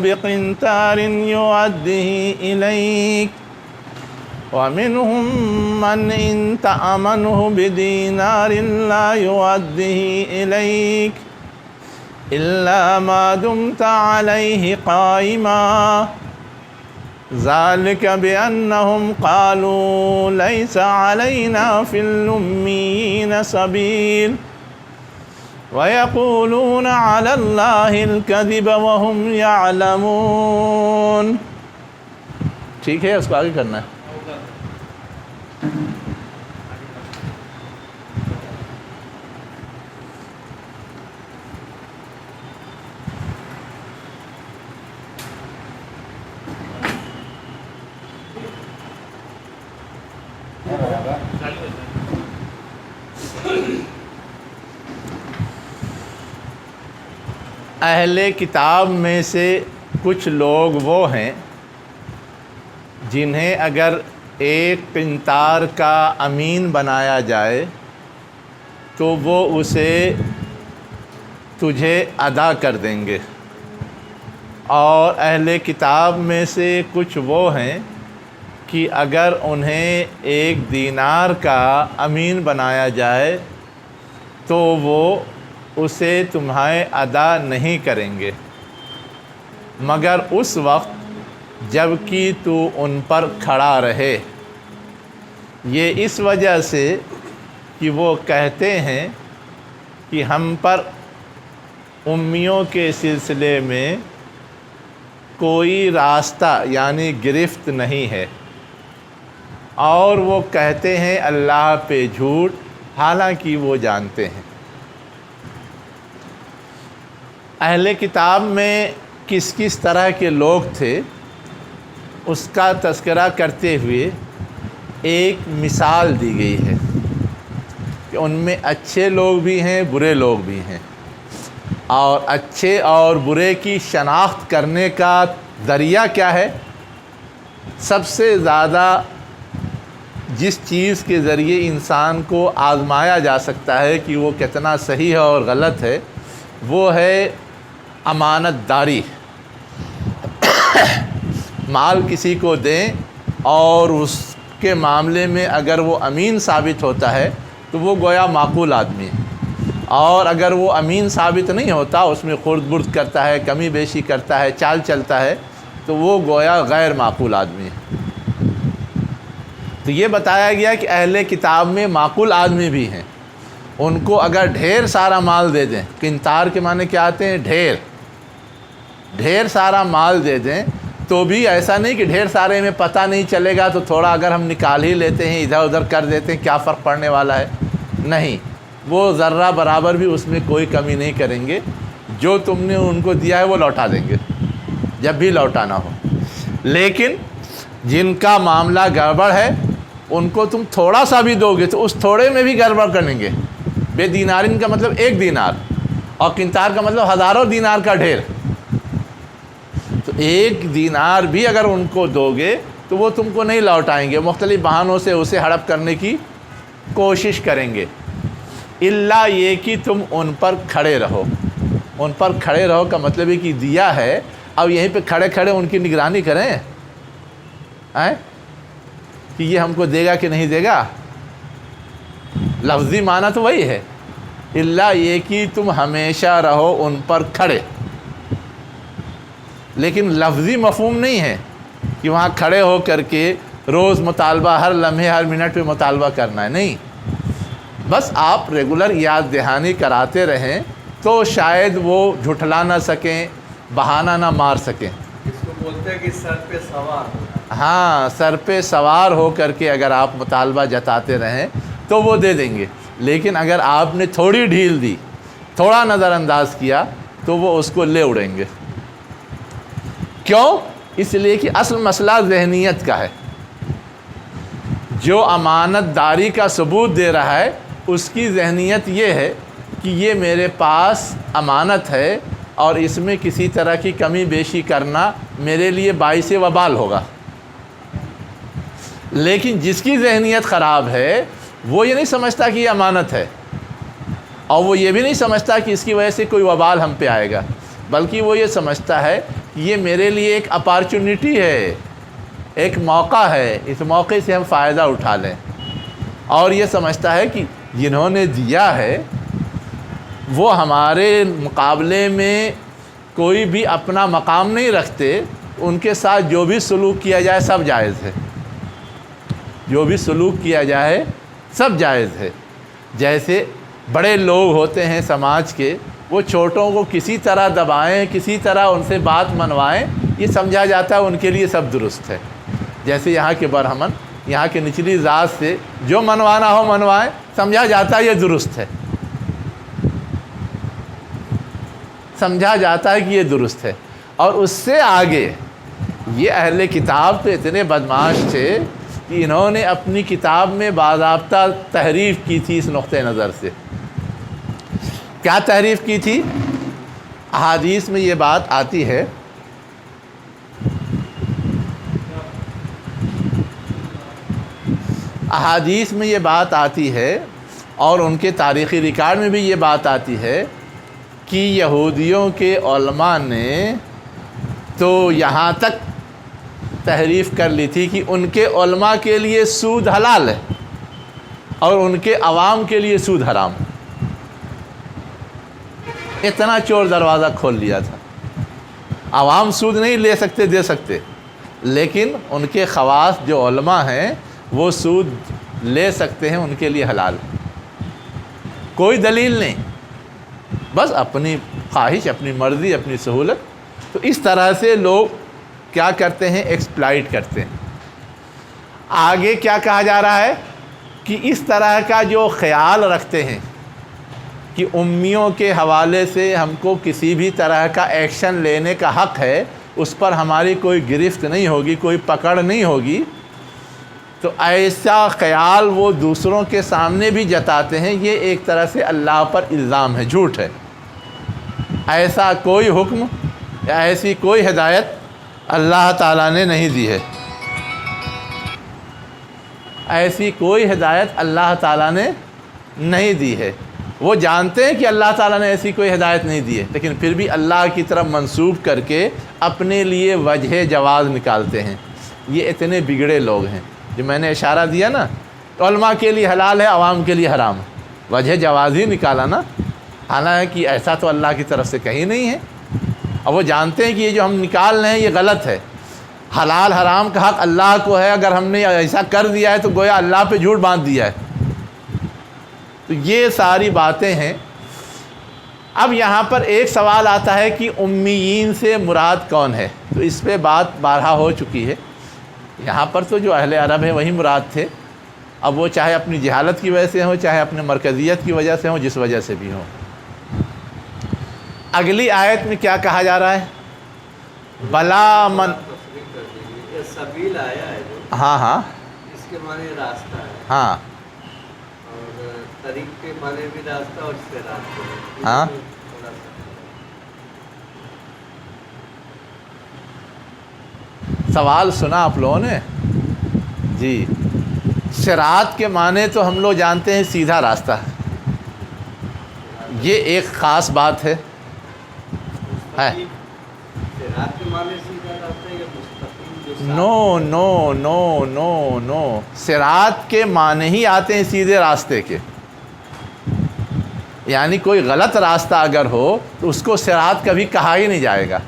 بقنطار يؤديه إليك ومنهم من إن تأمنه بدينار لا يؤديه إليك إلا ما دمت عليه قائما ذلك بأنهم قالوا ليس علينا في الأميين سبيل ويقولون على الله الكذب وهم يعلمون. ٹھیک ہے، اس کو آگے کرنا ہے. اہل کتاب میں سے کچھ لوگ وہ ہیں جنہیں اگر ایک قنطار کا امین بنایا جائے تو وہ اسے تجھے ادا کر دیں گے، اور اہل کتاب میں سے کچھ وہ ہیں کہ اگر انہیں ایک دینار کا امین بنایا جائے تو وہ اسے تمہیں ادا نہیں کریں گے مگر اس وقت جب کہ تو ان پر کھڑا رہے. یہ اس وجہ سے کہ وہ کہتے ہیں کہ ہم پر امیوں کے سلسلے میں کوئی راستہ یعنی گرفت نہیں ہے، اور وہ کہتے ہیں اللہ پہ جھوٹ حالانکہ وہ جانتے ہیں. اہل کتاب میں کس کس طرح کے لوگ تھے اس کا تذکرہ کرتے ہوئے ایک مثال دی گئی ہے کہ ان میں اچھے لوگ بھی ہیں، برے لوگ بھی ہیں، اور اچھے اور برے کی شناخت کرنے کا ذریعہ کیا ہے؟ سب سے زیادہ جس چیز کے ذریعے انسان کو آزمایا جا سکتا ہے کہ وہ کتنا صحیح ہے اور غلط ہے، وہ ہے امانت داری. مال کسی کو دیں اور اس کے معاملے میں اگر وہ امین ثابت ہوتا ہے تو وہ گویا معقول آدمی ہے، اور اگر وہ امین ثابت نہیں ہوتا، اس میں خرد برد کرتا ہے، کمی بیشی کرتا ہے، چال چلتا ہے، تو وہ گویا غیر معقول آدمی ہے. تو یہ بتایا گیا کہ اہل کتاب میں معقول آدمی بھی ہیں. ان کو اگر ڈھیر سارا مال دے دیں، قنطار کے معنی کیا آتے ہیں؟ ڈھیر سارا مال دے دیں تو بھی ایسا نہیں کہ ڈھیر سارے میں پتہ نہیں چلے گا تو تھوڑا اگر ہم نکال ہی لیتے ہیں، ادھر ادھر کر دیتے ہیں، کیا فرق پڑنے والا ہے؟ نہیں، وہ ذرہ برابر بھی اس میں کوئی کمی نہیں کریں گے. جو تم نے ان کو دیا ہے وہ لوٹا دیں گے جب بھی لوٹانا ہو. لیکن جن کا معاملہ گڑبڑ ہے ان کو تم تھوڑا سا بھی دو گے تو اس تھوڑے میں بھی گڑبڑ کریں گے. بے دینارین کا مطلب ایک دینار، اور قنطار کا مطلب ہزاروں دینار کا ڈھیر. تو ایک دینار بھی اگر ان کو دو گے تو وہ تم کو نہیں لوٹائیں گے، مختلف بہانوں سے اسے ہڑپ کرنے کی کوشش کریں گے. الا یہ کہ تم ان پر کھڑے رہو. ان پر کھڑے رہو کا مطلب ہے کہ دیا ہے، اب یہیں پہ کھڑے کھڑے ان کی نگرانی کریں کہ یہ ہم کو دے گا کہ نہیں دے گا. لفظی معنی تو وہی ہے، الا یہ کہ تم ہمیشہ رہو ان پر کھڑے. لیکن لفظی مفہوم نہیں ہے کہ وہاں کھڑے ہو کر کے روز مطالبہ، ہر لمحے ہر منٹ پہ مطالبہ کرنا ہے. نہیں، بس آپ ریگولر یاد دہانی کراتے رہیں تو شاید وہ جھٹلا نہ سکیں، بہانہ نہ مار سکیں. اس کو بولتے ہیں کہ سر پہ سوار. ہاں، سر پہ سوار ہو کر کے اگر آپ مطالبہ جتاتے رہیں تو وہ دے دیں گے. لیکن اگر آپ نے تھوڑی ڈھیل دی، تھوڑا نظر انداز کیا تو وہ اس کو لے اڑیں گے. کیوں؟ اس لیے کہ اصل مسئلہ ذہنیت کا ہے. جو امانت داری کا ثبوت دے رہا ہے اس کی ذہنیت یہ ہے کہ یہ میرے پاس امانت ہے اور اس میں کسی طرح کی کمی بیشی کرنا میرے لیے باعث وبال ہوگا. لیکن جس کی ذہنیت خراب ہے وہ یہ نہیں سمجھتا کہ یہ امانت ہے، اور وہ یہ بھی نہیں سمجھتا کہ اس کی وجہ سے کوئی وبال ہم پہ آئے گا، بلکہ وہ یہ سمجھتا ہے کہ یہ میرے لیے ایک اپارچونٹی ہے، ایک موقع ہے، اس موقع سے ہم فائدہ اٹھا لیں، اور یہ سمجھتا ہے کہ جنہوں نے دیا ہے وہ ہمارے مقابلے میں کوئی بھی اپنا مقام نہیں رکھتے، ان کے ساتھ جو بھی سلوک کیا جائے سب جائز ہے، جو بھی سلوک کیا جائے سب جائز ہے۔ جیسے بڑے لوگ ہوتے ہیں سماج کے، وہ چھوٹوں کو کسی طرح دبائیں، کسی طرح ان سے بات منوائیں، یہ سمجھا جاتا ہے ان کے لیے سب درست ہے۔ جیسے یہاں کے برہمن یہاں کے نچلی ذات سے جو منوانا ہو منوائیں، سمجھا جاتا ہے یہ درست ہے، سمجھا جاتا ہے کہ یہ درست ہے۔ اور اس سے آگے یہ اہل کتاب تو اتنے بدمعاش تھے کہ انہوں نے اپنی کتاب میں باضابطہ تحریف کی تھی اس نقطۂ نظر سے۔ کیا تحریف کی تھی؟ احادیث میں یہ بات آتی ہے، احادیث میں یہ بات آتی ہے اور ان کے تاریخی ریکارڈ میں بھی یہ بات آتی ہے کہ یہودیوں کے علماء نے تو یہاں تک تحریف کر لی تھی کہ ان کے علماء کے لیے سود حلال ہے اور ان کے عوام کے لیے سود حرام۔ اتنا چور دروازہ کھول لیا تھا۔ عوام سود نہیں لے سکتے، دے سکتے، لیکن ان کے خواص جو علماء ہیں وہ سود لے سکتے ہیں، ان کے لیے حلال، کوئی دلیل نہیں، بس اپنی خواہش، اپنی مرضی، اپنی سہولت۔ تو اس طرح سے لوگ کیا کرتے ہیں؟ ایکسپلائٹ کرتے ہیں۔ آگے کیا کہا جا رہا ہے کہ اس طرح کا جو خیال رکھتے ہیں کہ امیوں کے حوالے سے ہم کو کسی بھی طرح کا ایکشن لینے کا حق ہے، اس پر ہماری کوئی گرفت نہیں ہوگی، کوئی پکڑ نہیں ہوگی، تو ایسا خیال وہ دوسروں کے سامنے بھی جتاتے ہیں، یہ ایک طرح سے اللہ پر الزام ہے، جھوٹ ہے۔ ایسا کوئی حکم یا ایسی کوئی ہدایت اللہ تعالیٰ نے نہیں دی ہے، ایسی کوئی ہدایت اللہ تعالیٰ نے نہیں دی ہے۔ وہ جانتے ہیں کہ اللہ تعالیٰ نے ایسی کوئی ہدایت نہیں دی ہے، لیکن پھر بھی اللہ کی طرف منسوب کر کے اپنے لیے وجہ جواز نکالتے ہیں۔ یہ اتنے بگڑے لوگ ہیں۔ جو میں نے اشارہ دیا نا، علماء کے لیے حلال ہے، عوام کے لیے حرام ہے، وجہ جواز ہی نکالا نا، حالانکہ ایسا تو اللہ کی طرف سے کہیں نہیں ہے۔ اور وہ جانتے ہیں کہ یہ جو ہم نکال رہے ہیں یہ غلط ہے، حلال حرام کا حق اللہ کو ہے، اگر ہم نے ایسا کر دیا ہے تو گویا اللہ پہ جھوٹ باندھ دیا ہے۔ تو یہ ساری باتیں ہیں۔ اب یہاں پر ایک سوال آتا ہے کہ امیین سے مراد کون ہے؟ تو اس پہ بات بارہا ہو چکی ہے۔ یہاں پر تو جو اہل عرب ہیں وہی مراد تھے، اب وہ چاہے اپنی جہالت کی وجہ سے ہوں، چاہے اپنے مرکزیت کی وجہ سے ہوں، جس وجہ سے بھی ہوں۔ اگلی آیت میں کیا کہا جا رہا ہے؟ بلا من، یہ سبیل آیا ہے جو، ہاں ہاں اس کے معنی راستہ ہے، ہاں اور طریق کے معنی بھی راستہ اور اس سے راستہ۔ ہاں۔ سوال سنا آپ لوگوں نے؟ جی، صراط کے معنی تو ہم لوگ جانتے ہیں سیدھا راستہ، یہ ایک خاص بات ہے۔ صراط کے معنی سیدھا راستہ ہے یا مستقیم جو نو نو نو نو نو، صراط کے معنی ہی آتے ہیں سیدھے راستے کے، یعنی کوئی غلط راستہ اگر ہو تو اس کو صراط کبھی کہا ہی نہیں جائے گا۔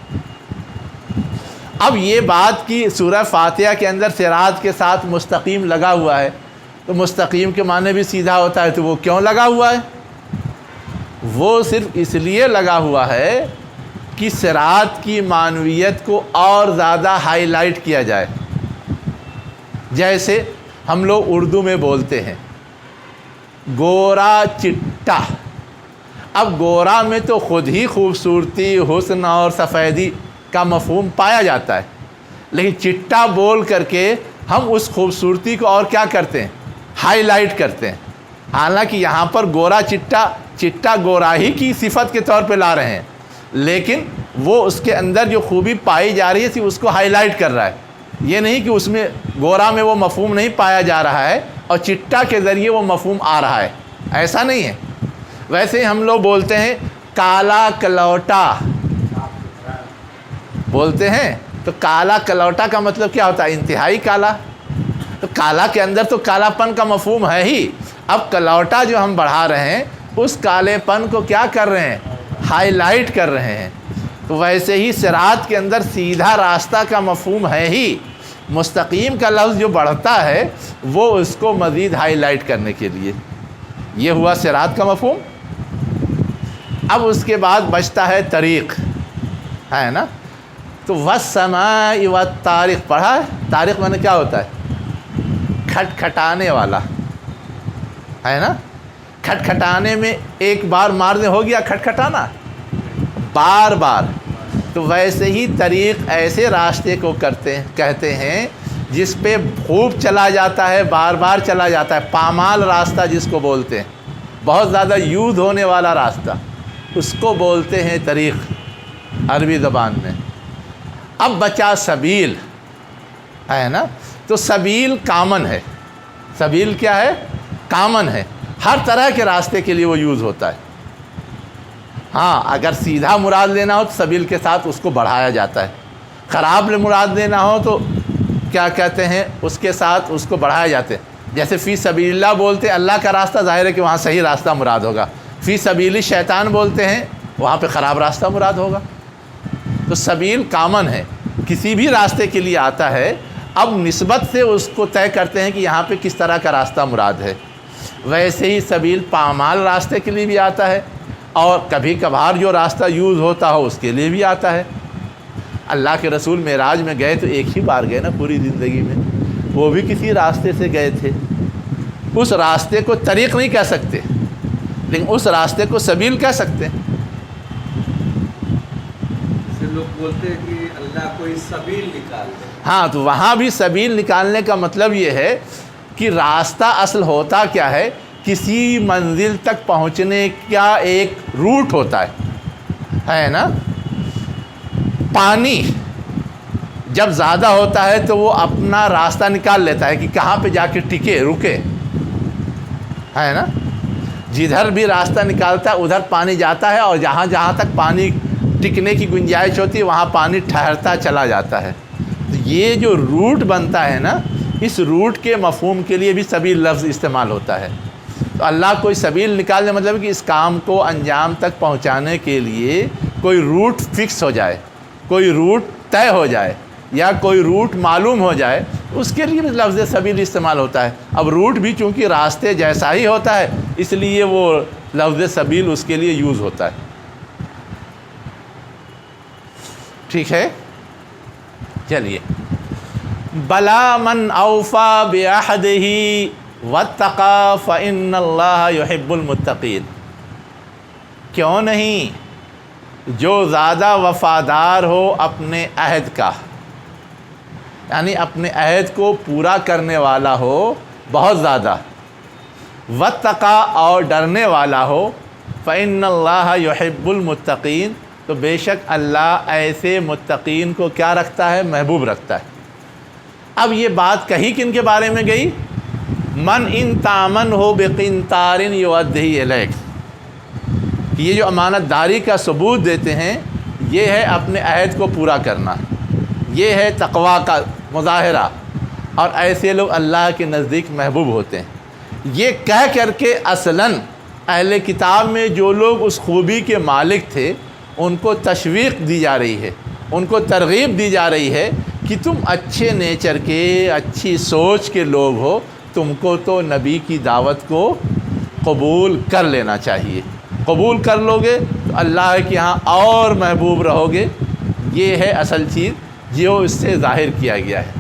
اب یہ بات کہ سورہ فاتحہ کے اندر صراط کے ساتھ مستقیم لگا ہوا ہے، تو مستقیم کے معنی بھی سیدھا ہوتا ہے، تو وہ کیوں لگا ہوا ہے؟ وہ صرف اس لیے لگا ہوا ہے کہ صراط کی معنویت کو اور زیادہ ہائی لائٹ کیا جائے۔ جیسے ہم لوگ اردو میں بولتے ہیں گورا چٹا، اب گورا میں تو خود ہی خوبصورتی، حسن اور سفیدی کا مفہوم پایا جاتا ہے، لیکن چٹا بول کر کے ہم اس خوبصورتی کو اور کیا کرتے ہیں؟ ہائی لائٹ کرتے ہیں۔ حالانکہ یہاں پر گورا چٹا، چٹا گورا ہی کی صفت کے طور پہ لا رہے ہیں، لیکن وہ اس کے اندر جو خوبی پائی جا رہی ہے اس کو ہائی لائٹ کر رہا ہے۔ یہ نہیں کہ اس میں گورا میں وہ مفہوم نہیں پایا جا رہا ہے اور چٹا کے ذریعے وہ مفہوم آ رہا ہے، ایسا نہیں ہے۔ ویسے ہم لوگ بولتے ہیں کالا کلوٹا، بولتے ہیں تو کالا کلوٹا کا مطلب کیا ہوتا ہے؟ انتہائی کالا. تو کالا کے اندر تو کالا پن کا مفہوم ہے ہی. اب کلوٹا جو ہم بڑھا رہے ہیں اس کالے پن کو کیا کر رہے ہیں؟ ہائی لائٹ کر رہے ہیں. تو ویسے ہی صراط کے اندر سیدھا راستہ کا مفہوم ہے ہی. مستقیم کا لفظ جو بڑھتا ہے وہ اس کو مزید ہائی لائٹ کرنے کے لیے. یہ ہوا صراط کا مفہوم. اب اس کے بعد بچتا ہے طریق، ہے نا. تو والسماء والطارق پڑھا ہے. طارق میں نے کیا ہوتا ہے؟ کھٹکھٹانے والا، ہے نا. کھٹکھٹانے میں ایک بار مارنے ہو گیا کھٹکھٹانا، بار بار. تو ویسے ہی طریق ایسے راستے کو کہتے ہیں جس پہ خوب چلا جاتا ہے، بار بار چلا جاتا ہے. پامال راستہ جس کو بولتے ہیں، بہت زیادہ یوز ہونے والا راستہ، اس کو بولتے ہیں طریق عربی زبان میں. اب بچا سبیل، ہے نا. تو سبیل کامن ہے. سبیل کیا ہے؟ کامن ہے. ہر طرح کے راستے کے لیے وہ یوز ہوتا ہے. ہاں اگر سیدھا مراد لینا ہو تو سبیل کے ساتھ اس کو بڑھایا جاتا ہے. خراب مراد لینا ہو تو کیا کہتے ہیں؟ اس کے ساتھ اس کو بڑھایا جاتے ہیں. جیسے فی سبیل اللہ بولتے ہیں، اللہ کا راستہ، ظاہر ہے کہ وہاں صحیح راستہ مراد ہوگا. فی سبیل شیطان بولتے ہیں، وہاں پہ خراب راستہ مراد ہوگا. تو سبیل کامن ہے، کسی بھی راستے کے لیے آتا ہے. اب نسبت سے اس کو طے کرتے ہیں کہ یہاں پہ کس طرح کا راستہ مراد ہے. ویسے ہی سبیل پامال راستے کے لیے بھی آتا ہے، اور کبھی کبھار جو راستہ یوز ہوتا ہو اس کے لیے بھی آتا ہے. اللہ کے رسول معراج میں گئے تو ایک ہی بار گئے نا پوری زندگی میں، وہ بھی کسی راستے سے گئے تھے. اس راستے کو طریق نہیں کہہ سکتے، لیکن اس راستے کو سبیل کہہ سکتے ہیں. لوگ بولتے ہیں کہ اللہ کوئی سبیل نکال دے. ہاں تو وہاں بھی سبیل نکالنے کا مطلب یہ ہے کہ راستہ اصل ہوتا کیا ہے؟ کسی منزل تک پہنچنے کا ایک روٹ ہوتا ہے نا. پانی جب زیادہ ہوتا ہے تو وہ اپنا راستہ نکال لیتا ہے کہ کہاں پہ جا کے ٹکے، رکے، ہے نا. جدھر بھی راستہ نکالتا ہے ادھر پانی جاتا ہے، اور جہاں جہاں تک پانی ٹکنے کی گنجائش ہوتی ہے وہاں پانی ٹھہرتا چلا جاتا ہے. تو یہ جو روٹ بنتا ہے نا، اس روٹ کے مفہوم کے لیے بھی سبیل لفظ استعمال ہوتا ہے. تو اللہ کوئی سبیل نکالنے مطلب کہ اس کام کو انجام تک پہنچانے کے لیے کوئی روٹ فکس ہو جائے، کوئی روٹ طے ہو جائے، یا کوئی روٹ معلوم ہو جائے، اس کے لیے بھی لفظ سبیل استعمال ہوتا ہے. اب روٹ بھی چونکہ راستے جیسا ہی ہوتا ہے اس لیے وہ لفظ سبیل اس کے لیے یوز ہوتا ہے. ٹھیک ہے، چلیے. بلا من اوفا بعہدہ واتقى فإن اللہ يحب المتقین. کیوں نہیں جو زیادہ وفادار ہو اپنے عہد کا، یعنی اپنے عہد کو پورا کرنے والا ہو بہت زیادہ، واتقى اور ڈرنے والا ہو، فإن اللہ يحب المتقین، تو بے شک اللہ ایسے متقین کو کیا رکھتا ہے؟ محبوب رکھتا ہے. اب یہ بات کہی کن کے بارے میں گئی؟ من ان تامن ہو بقنطار یؤدہ الیک. یہ جو امانت داری کا ثبوت دیتے ہیں یہ ہے اپنے عہد کو پورا کرنا، یہ ہے تقویٰ کا مظاہرہ، اور ایسے لوگ اللہ کے نزدیک محبوب ہوتے ہیں. یہ کہہ کر کے اصلاً اہل کتاب میں جو لوگ اس خوبی کے مالک تھے ان کو تشویق دی جا رہی ہے، ان کو ترغیب دی جا رہی ہے کہ تم اچھے نیچر کے، اچھی سوچ کے لوگ ہو، تم کو تو نبی کی دعوت کو قبول کر لینا چاہیے. قبول کر لو گے تو اللہ کے ہاں اور محبوب رہو گے. یہ ہے اصل چیز جو اس سے ظاہر کیا گیا ہے.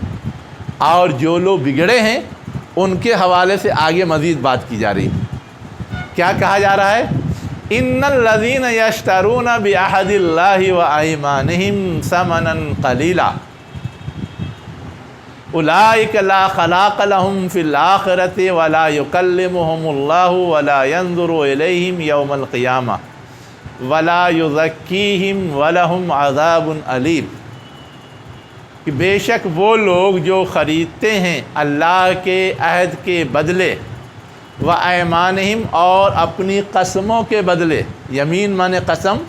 اور جو لوگ بگڑے ہیں ان کے حوالے سے آگے مزید بات کی جا رہی ہے. کیا کہا جا رہا ہے؟ ان الذین یشترون بعہد اللہ وایمانہم ثمنا قلیلا اولئک لا خلاق لهم فی الآخرۃ ولا یکلمہم اللہ ولا ینظر الیہم یوم القیامہ ولا یزکیہم ولہم عذاب علیم. کہ بے شک وہ لوگ جو خریدتے ہیں اللہ کے عہد کے بدلے، و ایمانہم اور اپنی قسموں کے بدلے، یمین مانے قسم،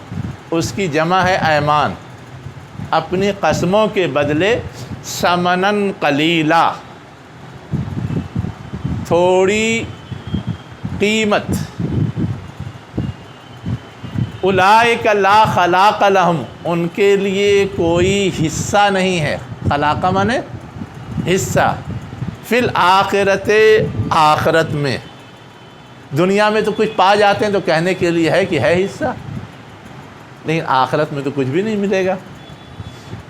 اس کی جمع ہے ایمان. اپنی قسموں کے بدلے ثمناً قلیلا، تھوڑی قیمت. اولئک لا خلاق لہم، ان کے لیے کوئی حصہ نہیں ہے. خلاق مانے حصہ. فی الآخرت، آخرت میں. دنیا میں تو کچھ پا جاتے ہیں تو کہنے کے لیے ہے کہ ہے حصہ، لیکن آخرت میں تو کچھ بھی نہیں ملے گا.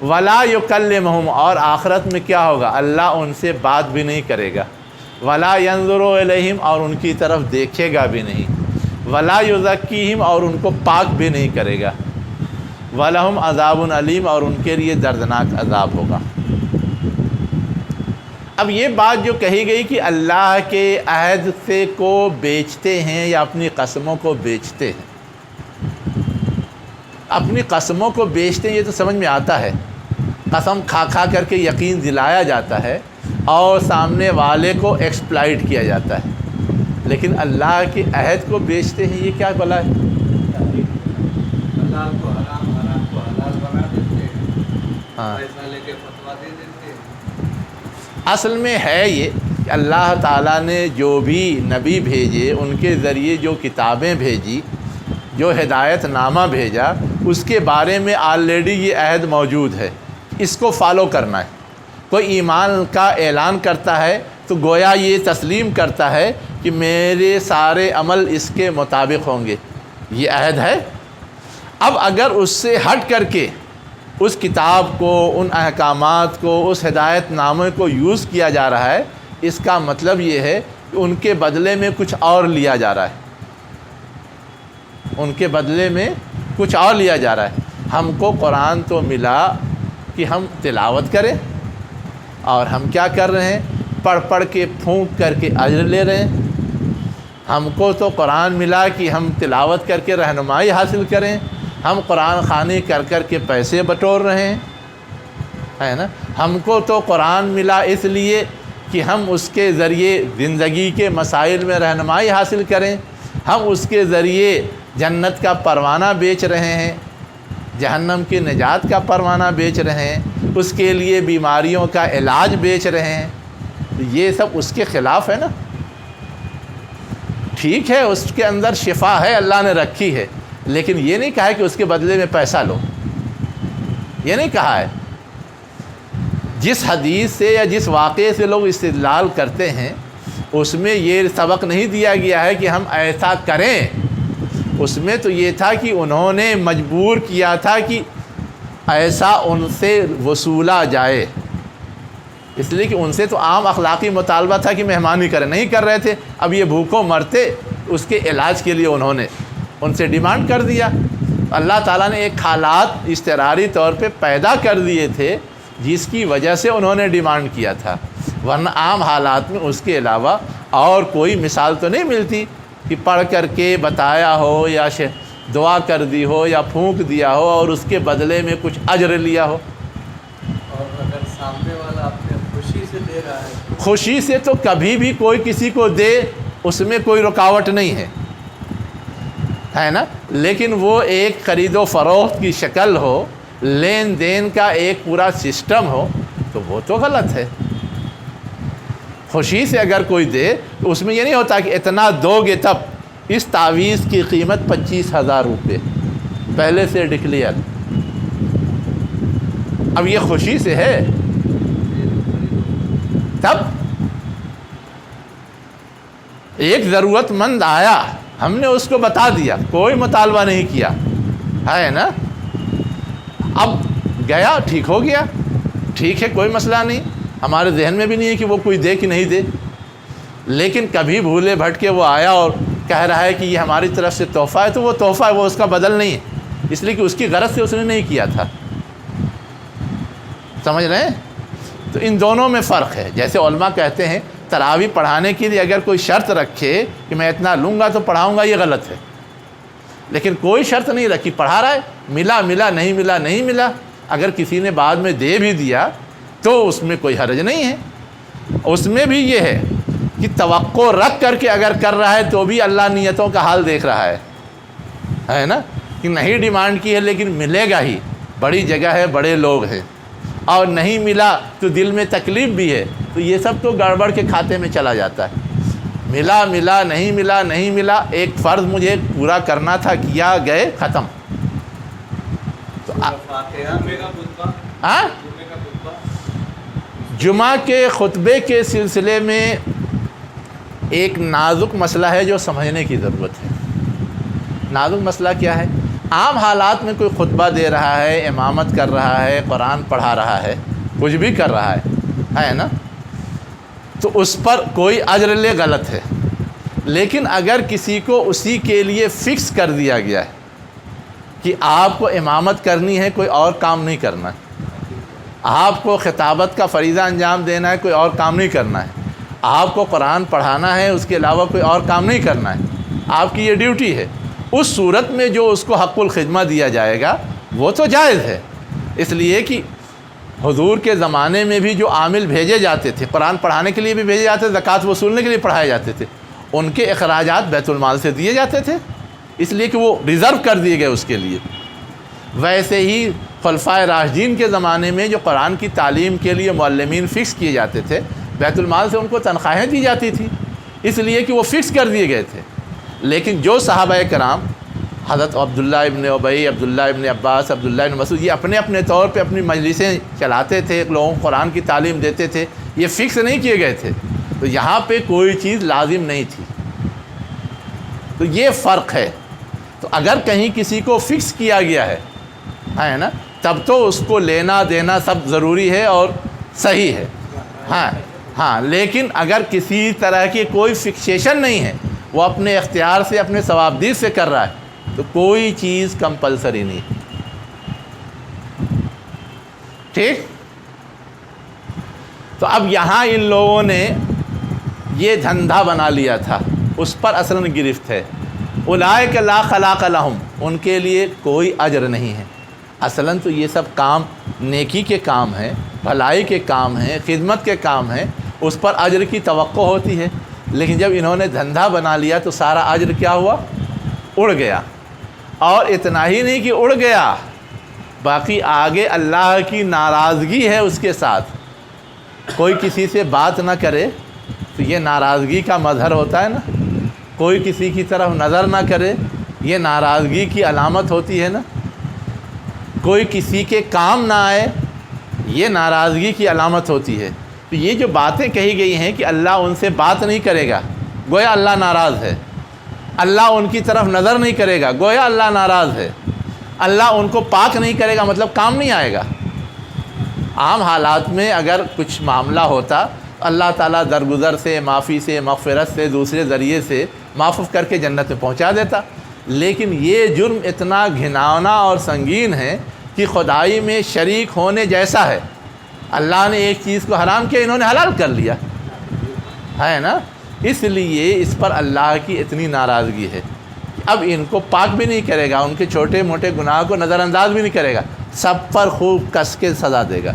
ولا یکلمہم، اور آخرت میں کیا ہوگا؟ اللہ ان سے بات بھی نہیں کرے گا. ولا ینظر الیہم، اور ان کی طرف دیکھے گا بھی نہیں. ولا یزکیہم، اور ان کو پاک بھی نہیں کرے گا. ولہم عذاب علیم، اور ان کے لیے دردناک عذاب ہوگا. اب یہ بات جو کہی گئی کہ اللہ کے عہد سے کو بیچتے ہیں یا اپنی قسموں کو بیچتے ہیں، اپنی قسموں کو بیچتے ہیں یہ تو سمجھ میں آتا ہے. قسم کھا کھا کر کے یقین دلایا جاتا ہے اور سامنے والے کو ایکسپلائٹ کیا جاتا ہے. لیکن اللہ کے عہد کو بیچتے ہیں، یہ کیا بلا ہے؟ حلال کو حرام، حرام کو حلال بنا دیتے ہیں، ہاں، پیسہ لے کے فتویٰ دے دیتے ہیں. اصل میں ہے یہ کہ اللہ تعالیٰ نے جو بھی نبی بھیجے، ان کے ذریعے جو کتابیں بھیجی، جو ہدایت نامہ بھیجا، اس کے بارے میں آلریڈی یہ عہد موجود ہے. اس کو فالو کرنا ہے. کوئی ایمان کا اعلان کرتا ہے تو گویا یہ تسلیم کرتا ہے کہ میرے سارے عمل اس کے مطابق ہوں گے. یہ عہد ہے. اب اگر اس سے ہٹ کر کے اس کتاب کو، ان احکامات کو، اس ہدایت نامے کو یوز کیا جا رہا ہے، اس کا مطلب یہ ہے کہ ان کے بدلے میں کچھ اور لیا جا رہا ہے. ان کے بدلے میں کچھ اور لیا جا رہا ہے. ہم کو قرآن تو ملا کہ ہم تلاوت کریں، اور ہم کیا کر رہے ہیں؟ پڑھ پڑھ کے پھونک کر کے اجر لے رہے ہیں. ہم کو تو قرآن ملا کہ ہم تلاوت کر کے رہنمائی حاصل کریں، ہم قرآن خوانی کر کر کے پیسے بٹور رہے ہیں، ہے نا. ہم کو تو قرآن ملا اس لیے کہ ہم اس کے ذریعے زندگی کے مسائل میں رہنمائی حاصل کریں. ہم اس کے ذریعے جنت کا پروانہ بیچ رہے ہیں، جہنم کی نجات کا پروانہ بیچ رہے ہیں، اس کے لیے بیماریوں کا علاج بیچ رہے ہیں. یہ سب اس کے خلاف ہے نا. ٹھیک ہے، اس کے اندر شفا ہے، اللہ نے رکھی ہے، لیکن یہ نہیں کہا ہے کہ اس کے بدلے میں پیسہ لو. یہ نہیں کہا ہے. جس حدیث سے یا جس واقعے سے لوگ استدلال کرتے ہیں، اس میں یہ سبق نہیں دیا گیا ہے کہ ہم ایسا کریں. اس میں تو یہ تھا کہ انہوں نے مجبور کیا تھا کہ ایسا ان سے وصولا جائے، اس لیے کہ ان سے تو عام اخلاقی مطالبہ تھا کہ مہمانی کریں، نہیں کر رہے تھے. اب یہ بھوکوں مرتے، اس کے علاج کے لیے انہوں نے ان سے ڈیمانڈ کر دیا. اللہ تعالیٰ نے ایک حالات اضطراری طور پہ پیدا کر دیے تھے جس کی وجہ سے انہوں نے ڈیمانڈ کیا تھا، ورنہ عام حالات میں اس کے علاوہ اور کوئی مثال تو نہیں ملتی کہ پڑھ کر کے بتایا ہو یا دعا کر دی ہو یا پھونک دیا ہو اور اس کے بدلے میں کچھ اجر لیا ہو. اور اگر سامنے والا اپنے خوشی سے دے رہا ہے، خوشی سے تو کبھی بھی کوئی کسی کو دے، اس میں کوئی رکاوٹ نہیں ہے نا. لیکن وہ ایک خرید و فروخت کی شکل ہو، لین دین کا ایک پورا سسٹم ہو، تو وہ تو غلط ہے. خوشی سے اگر کوئی دے تو اس میں یہ نہیں ہوتا کہ اتنا دو گے تب. اس تعویذ کی قیمت 25,000 روپے پہلے سے ڈکلیئر. اب یہ خوشی سے ہے، تب ایک ضرورت مند آیا، ہم نے اس کو بتا دیا، کوئی مطالبہ نہیں کیا، ہے نا. اب گیا، ٹھیک ہو گیا، ٹھیک ہے، کوئی مسئلہ نہیں. ہمارے ذہن میں بھی نہیں ہے کہ وہ کوئی دے کہ نہیں دے. لیکن کبھی بھولے بھٹکے وہ آیا اور کہہ رہا ہے کہ یہ ہماری طرف سے تحفہ ہے، تو وہ تحفہ ہے، وہ اس کا بدل نہیں ہے، اس لیے کہ اس کی غرض سے اس نے نہیں کیا تھا. سمجھ رہے ہیں؟ تو ان دونوں میں فرق ہے. جیسے علماء کہتے ہیں تراویح پڑھانے کے لیے اگر کوئی شرط رکھے کہ میں اتنا لوں گا تو پڑھاؤں گا، یہ غلط ہے. لیکن کوئی شرط نہیں رکھی، پڑھا رہا ہے، ملا ملا، نہیں ملا نہیں ملا. اگر کسی نے بعد میں دے بھی دیا تو اس میں کوئی حرج نہیں ہے. اس میں بھی یہ ہے کہ توقع رکھ کر کے اگر کر رہا ہے تو بھی اللہ نیتوں کا حال دیکھ رہا ہے نا. کہ نہیں ڈیمانڈ کی ہے لیکن ملے گا ہی، بڑی جگہ ہے، بڑے لوگ ہیں، اور نہیں ملا تو دل میں تکلیف بھی ہے، تو یہ سب تو گڑبڑ کے کھاتے میں چلا جاتا ہے۔ ملا ملا، نہیں ملا نہیں ملا، ایک فرض مجھے پورا کرنا تھا، کیا، گئے، ختم۔ تو فاتحہ کا خطبہ، ہاں، جمعے کا خطبہ، جمعہ کے خطبے کے سلسلے میں ایک نازک مسئلہ ہے جو سمجھنے کی ضرورت ہے۔ نازک مسئلہ کیا ہے؟ عام حالات میں کوئی خطبہ دے رہا ہے، امامت کر رہا ہے، قرآن پڑھا رہا ہے، کچھ بھی کر رہا ہے نا، تو اس پر کوئی اجر لے غلط ہے۔ لیکن اگر کسی کو اسی کے لیے فکس کر دیا گیا ہے کہ آپ کو امامت کرنی ہے، کوئی اور کام نہیں کرنا ہے، آپ کو خطابت کا فریضہ انجام دینا ہے، کوئی اور کام نہیں کرنا ہے، آپ کو قرآن پڑھانا ہے، اس کے علاوہ کوئی اور کام نہیں کرنا ہے، آپ کی یہ ڈیوٹی ہے، اس صورت میں جو اس کو حق الخدمہ دیا جائے گا وہ تو جائز ہے۔ اس لیے کہ حضور کے زمانے میں بھی جو عامل بھیجے جاتے تھے، قرآن پڑھانے کے لیے بھی بھیجے جاتے تھے، زکوٰۃ وصولنے کے لیے پڑھائے جاتے تھے، ان کے اخراجات بیت المال سے دیے جاتے تھے، اس لیے کہ وہ ریزرو کر دیے گئے اس کے لیے۔ ویسے ہی خلفائے راشدین کے زمانے میں جو قرآن کی تعلیم کے لیے معلمین فکس کیے جاتے تھے، بیت المال سے ان کو تنخواہیں دی جاتی تھی، اس لیے کہ وہ فکس کر دیے گئے تھے۔ لیکن جو صحابہ کرام، حضرت عبداللہ ابن ابی، عبداللہ ابن عباس، عبداللہ ابن مسعود، یہ اپنے اپنے طور پہ اپنی مجلسیں چلاتے تھے، لوگوں کو قرآن کی تعلیم دیتے تھے، یہ فکس نہیں کیے گئے تھے، تو یہاں پہ کوئی چیز لازم نہیں تھی۔ تو یہ فرق ہے۔ تو اگر کہیں کسی کو فکس کیا گیا ہے نا، تب تو اس کو لینا دینا سب ضروری ہے اور صحیح ہے۔ ہاں، لیکن اگر کسی طرح کی کوئی فکسیشن نہیں ہے، وہ اپنے اختیار سے، اپنے ثوابدید سے کر رہا ہے، تو کوئی چیز کمپلسری نہیں۔ ٹھیک؟ تو اب یہاں ان لوگوں نے یہ دھندا بنا لیا تھا، اس پر اصلاً گرفت ہے۔ اولئک لا خلاق لہم، ان کے لیے کوئی اجر نہیں ہے۔ اصلاً تو یہ سب کام نیکی کے کام ہیں، بھلائی کے کام ہیں، خدمت کے کام ہیں، اس پر اجر کی توقع ہوتی ہے۔ لیکن جب انہوں نے دھندا بنا لیا تو سارا اجر کیا ہوا؟ اڑ گیا۔ اور اتنا ہی نہیں کہ اڑ گیا، باقی آگے اللہ کی ناراضگی ہے اس کے ساتھ۔ کوئی کسی سے بات نہ کرے تو یہ ناراضگی کا مظہر ہوتا ہے نا، کوئی کسی کی طرف نظر نہ کرے یہ ناراضگی کی علامت ہوتی ہے نا، کوئی کسی کے کام نہ آئے یہ ناراضگی کی علامت ہوتی ہے۔ تو یہ جو باتیں کہی گئی ہیں کہ اللہ ان سے بات نہیں کرے گا، گویا اللہ ناراض ہے، اللہ ان کی طرف نظر نہیں کرے گا، گویا اللہ ناراض ہے، اللہ ان کو پاک نہیں کرے گا، مطلب کام نہیں آئے گا۔ عام حالات میں اگر کچھ معاملہ ہوتا، اللہ تعالیٰ درگزر سے، معافی سے، مغفرت سے، دوسرے ذریعے سے معاف کر کے جنت میں پہنچا دیتا۔ لیکن یہ جرم اتنا گھناؤنا اور سنگین ہے کہ خدائی میں شریک ہونے جیسا ہے۔ اللہ نے ایک چیز کو حرام کیا، انہوں نے حلال کر لیا ہے نا، اس لیے اس پر اللہ کی اتنی ناراضگی ہے۔ اب ان کو پاک بھی نہیں کرے گا، ان کے چھوٹے موٹے گناہ کو نظر انداز بھی نہیں کرے گا، سب پر خوب کس کے سزا دے گا۔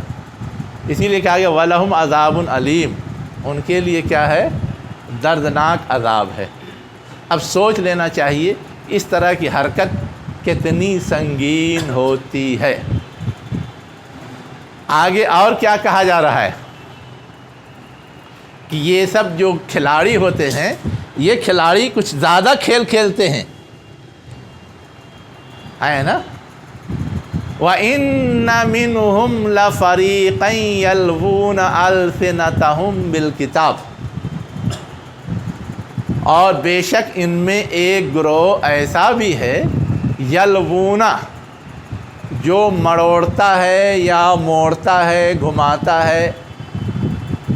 اسی لیے کہا گیا وَلَهُمْ عَذَابٌ عَلِيمٌ، ان کے لیے کیا ہے؟ دردناک عذاب ہے۔ اب سوچ لینا چاہیے اس طرح کی حرکت کتنی سنگین ہوتی ہے۔ آگے اور کیا کہا جا رہا ہے کہ یہ سب جو کھلاڑی ہوتے ہیں، یہ کھلاڑی کچھ زیادہ کھیل کھیلتے ہیں، ہے نا؟ وَإِنَّ مِنْهُمْ لَفَرِيقًا يَلْوُونَ أَلْسِنَتَهُمْ بِالْكِتَابِ، اور بے شک ان میں ایک گروہ ایسا بھی ہے، یلوونا، جو مڑوڑتا ہے یا موڑتا ہے، گھماتا ہے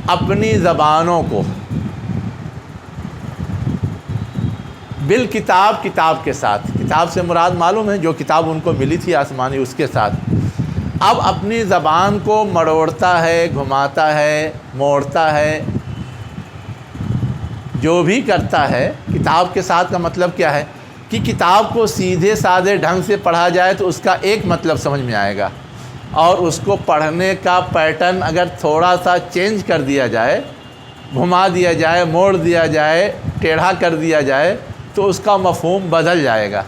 اپنی زبانوں کو، بالکتاب، کتاب کے ساتھ۔ کتاب سے مراد معلوم ہے جو کتاب ان کو ملی تھی آسمانی، اس کے ساتھ۔ اب اپنی زبان کو مڑوڑتا ہے، گھماتا ہے، موڑتا ہے، جو بھی کرتا ہے کتاب کے ساتھ کا مطلب کیا ہے کہ کتاب کو سیدھے سادھے ڈھنگ سے پڑھا جائے تو اس کا ایک مطلب سمجھ میں آئے گا، اور اس کو پڑھنے کا پیٹرن اگر تھوڑا سا چینج کر دیا جائے، گھما دیا جائے، موڑ دیا جائے، ٹیڑھا کر دیا جائے، تو اس کا مفہوم بدل جائے گا،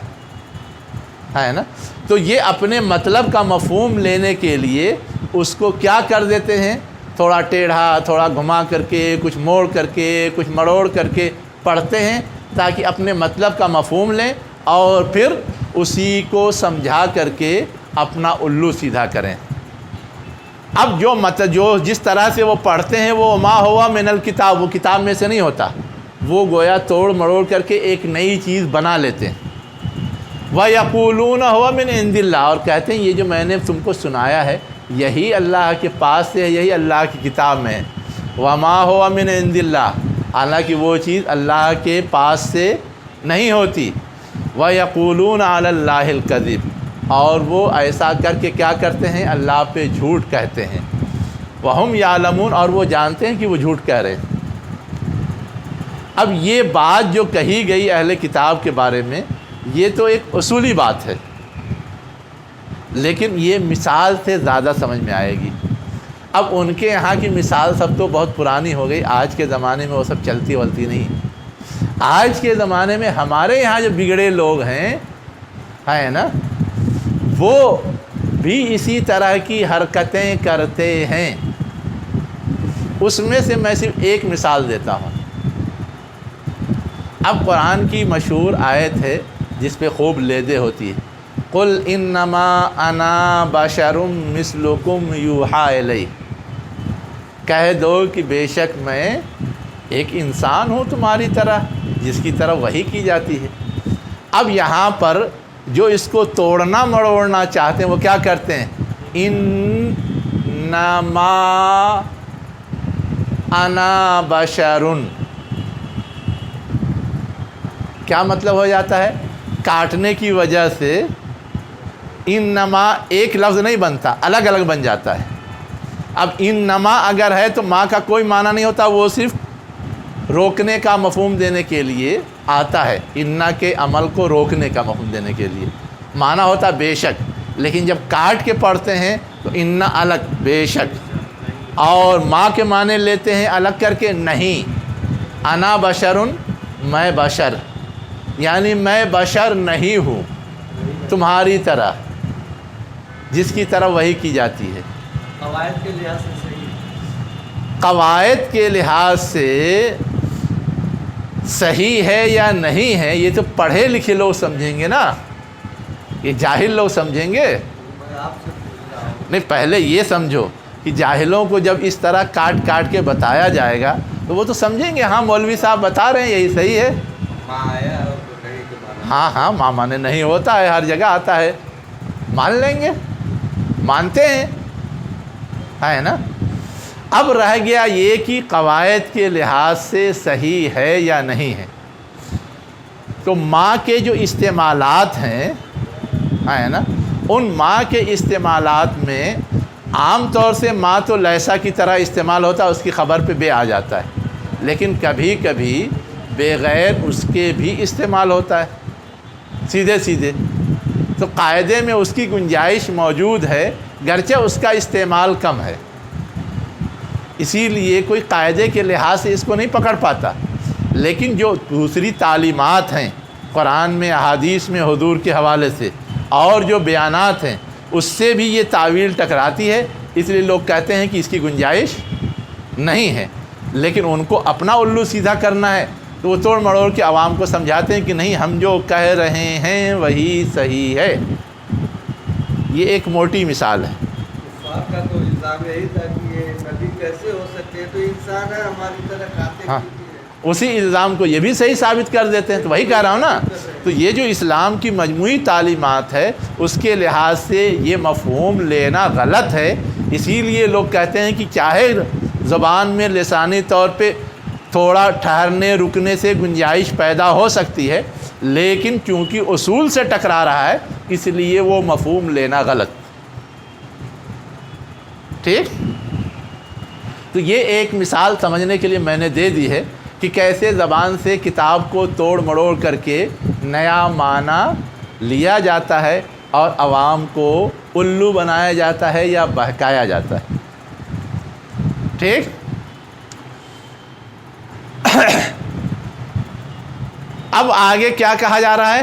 ہے نا؟ تو یہ اپنے مطلب کا مفہوم لینے کے لیے اس کو کیا کر دیتے ہیں، تھوڑا ٹیڑھا، تھوڑا گھما کر کے، کچھ موڑ کر کے، کچھ مروڑ کر کے پڑھتے ہیں تاکہ اپنے مطلب کا مفہوم لیں اور پھر اسی کو سمجھا کر کے اپنا الو سیدھا کریں۔ اب جو جس طرح سے وہ پڑھتے ہیں وہ ما ہوا من الکتاب، وہ کتاب میں سے نہیں ہوتا، وہ گویا توڑ مروڑ کر کے ایک نئی چیز بنا لیتے ہیں۔ وَيَقُولُونَ هُوَ مِنْ عِنْدِ اللَّهِ، اور کہتے ہیں یہ جو میں نے تم کو سنایا ہے یہی اللہ کے پاس سے ہے، یہی اللہ کی کتاب میں ہے۔ وَمَا هُوَ مِنْ عِنْدِ اللَّهِ، حالانکہ وہ چیز اللہ کے پاس سے نہیں ہوتی۔ وَيَقُولُونَ عَلَى اللَّهِ الْكَذِبَ، اور وہ ایسا کر کے کیا کرتے ہیں، اللہ پہ جھوٹ کہتے ہیں۔ وَهُمْ يَعْلَمُونَ، اور وہ جانتے ہیں کہ وہ جھوٹ کہہ رہے ہیں۔ اب یہ بات جو کہی گئی اہل کتاب کے بارے میں، یہ تو ایک اصولی بات ہے، لیکن یہ مثال سے زیادہ سمجھ میں آئے گی۔ اب ان کے یہاں کی مثال سب تو بہت پرانی ہو گئی، آج کے زمانے میں وہ سب چلتی ولتی نہیں۔ آج کے زمانے میں ہمارے یہاں جو بگڑے لوگ ہیں نا، وہ بھی اسی طرح کی حرکتیں کرتے ہیں۔ اس میں سے میں صرف ایک مثال دیتا ہوں۔ اب قرآن کی مشہور آیت ہے جس پہ خوب لیدے ہوتی ہے، قُلْ إِنَّمَا أَنَا بَشَرٌ مِثْلُكُمْ يُوحَىٰ إِلَيَّ، کہہ دو کہ بے شک میں ایک انسان ہوں تمہاری طرح، جس کی طرف وحی کی جاتی ہے۔ اب یہاں پر جو اس کو توڑنا مروڑنا چاہتے ہیں وہ کیا کرتے ہیں، انما انا بشرٌ، کیا مطلب ہو جاتا ہے، کاٹنے کی وجہ سے انما ایک لفظ نہیں بنتا، الگ الگ بن جاتا ہے۔ اب انما اگر ہے تو ماں کا کوئی معنی نہیں ہوتا، وہ صرف روکنے کا مفہوم دینے کے لیے آتا ہے، انا کے عمل کو روکنے کا مفہوم دینے کے لیے معنی ہوتا بے شک، لیکن جب کاٹ کے پڑھتے ہیں تو انا الگ بے شک، اور ماں کے معنی لیتے ہیں الگ کر کے نہیں، انا بشرٌ، میں بشر، یعنی میں بشر نہیں ہوں تمہاری طرح جس کی طرح وحی کی جاتی ہے۔ قواعد کے لحاظ سے صحیح، قواعد کے لحاظ سے صحیح ہے یا نہیں ہے یہ تو پڑھے لکھے لوگ سمجھیں گے نا، یہ جاہل لوگ سمجھیں گے میں آپ سے پوچھ رہا ہوں۔ نہیں، پہلے یہ سمجھو کہ جاہلوں کو جب اس طرح کاٹ کاٹ کے بتایا جائے گا تو وہ تو سمجھیں گے ہاں مولوی صاحب بتا رہے ہیں یہی صحیح ہے۔ ماں آیا اور تو نہیں کے مانا، ہاں ماں مانے نہیں ہوتا ہے، ہر جگہ آتا ہے، مان لیں گے، مانتے ہیں، ہے نا۔ اب رہ گیا یہ کہ قواعد کے لحاظ سے صحیح ہے یا نہیں ہے۔ تو ماں کے جو استعمالات ہیں، ہے نا، ان ماں کے استعمالات میں عام طور سے ماں تو لیسا کی طرح استعمال ہوتا ہے، اس کی خبر پہ بے آ جاتا ہے، لیکن کبھی کبھی بغیر اس کے بھی استعمال ہوتا ہے سیدھے سیدھے، تو قاعدے میں اس کی گنجائش موجود ہے گرچہ اس کا استعمال کم ہے، اسی لیے کوئی قاعدے کے لحاظ سے اس کو نہیں پکڑ پاتا۔ لیکن جو دوسری تعلیمات ہیں قرآن میں، احادیث میں، حضور کے حوالے سے، اور جو بیانات ہیں اس سے بھی یہ تعویل ٹکراتی ہے، اس لیے لوگ کہتے ہیں کہ اس کی گنجائش نہیں ہے، لیکن ان کو اپنا الو سیدھا کرنا ہے تو وہ توڑ مڑوڑ کے عوام کو سمجھاتے ہیں کہ نہیں، ہم جو کہہ رہے ہیں وہی صحیح ہے۔ یہ ایک موٹی مثال ہے۔ کفار کا تو الزام یہی تھا کہ یہ نبی کیسے ہو سکتے ہیں، تو انسان ہے ہماری طرح کھاتے ہاں، پیتے ہیں۔ اسی الزام کو یہ بھی صحیح ثابت کر دیتے ہیں، تو وہی کہہ رہا ہوں نا۔ تو یہ جو اسلام کی مجموعی تعلیمات ہے اس کے لحاظ سے یہ مفہوم لینا غلط ہے، اسی لیے لوگ کہتے ہیں کہ چاہے زبان میں لسانی طور پہ تھوڑا ٹھہرنے رکنے سے گنجائش پیدا ہو سکتی ہے، لیکن چونکہ اصول سے ٹکرا رہا ہے اس لیے وہ مفہوم لینا غلط۔ ٹھیک، تو یہ ایک مثال سمجھنے کے لیے میں نے دے دی ہے کہ کیسے زبان سے کتاب کو توڑ مڑوڑ کر کے نیا معنی لیا جاتا ہے اور عوام کو الو بنایا جاتا ہے یا بہکایا جاتا ہے۔ ٹھیک، اب آگے کیا کہا جا رہا ہے،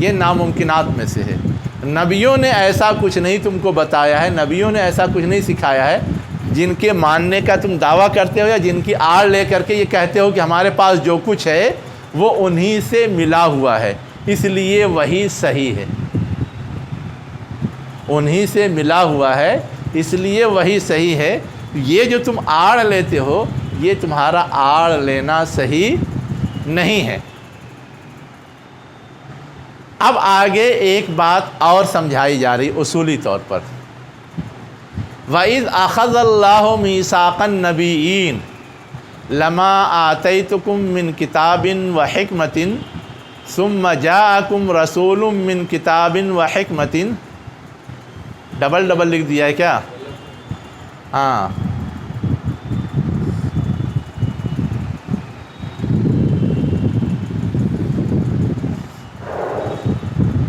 یہ ناممکنات میں سے ہے۔ نبیوں نے ایسا کچھ نہیں تم کو بتایا ہے، نبیوں نے ایسا کچھ نہیں سکھایا ہے جن کے ماننے کا تم دعویٰ کرتے ہو یا جن کی آڑ لے کر کے یہ کہتے ہو کہ ہمارے پاس جو کچھ ہے وہ انہی سے ملا ہوا ہے، اس لیے وہی صحیح ہے۔ انہی سے ملا ہوا ہے اس لیے وہی صحیح ہے۔ یہ جو تم آڑ لیتے ہو یہ تمہارا آڑ لینا صحیح نہیں ہے۔ اب آگے ایک بات اور سمجھائی جا رہی اصولی طور پر، وَإِذْ أَخَذَ اللَّهُ مِيثَاقَ النَّبِيِّينَ لَمَا آتَيْتُكُم مِّن كِتَابٍ وَحِكْمَةٍ ثُمَّ جَاءَكُمْ رَسُولٌ مِّن كِتَابٍ وَحِكْمَةٍ ڈبل لکھ دیا ہے کیا؟ ہاں،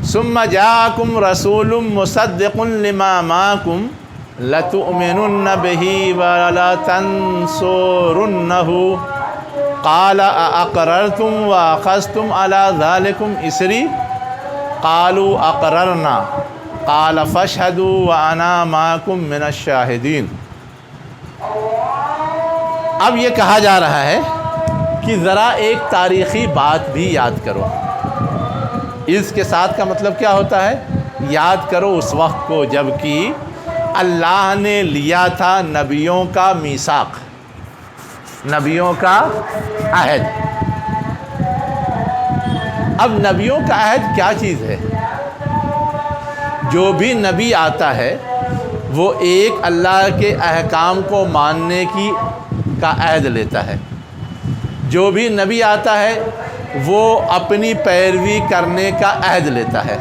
ثم جاءكم رسول مصدق لما معكم لتؤمنن به ولتنصرنه قال أأقررتم وأخذتم على ذلكم إصري قالوا أقررنا قال فاشهدوا وأنا معكم من الشاهدين۔ اب یہ کہا جا رہا ہے کہ ذرا ایک تاریخی بات بھی یاد کرو۔ اس کے ساتھ کا مطلب کیا ہوتا ہے؟ یاد کرو اس وقت کو جب کہ اللہ نے لیا تھا نبیوں کا میثاق، نبیوں کا عہد۔ اب نبیوں کا عہد کیا چیز ہے؟ جو بھی نبی آتا ہے وہ ایک اللہ کے احکام کو ماننے کا عہد لیتا ہے۔ جو بھی نبی آتا ہے وہ اپنی پیروی کرنے کا عہد لیتا ہے۔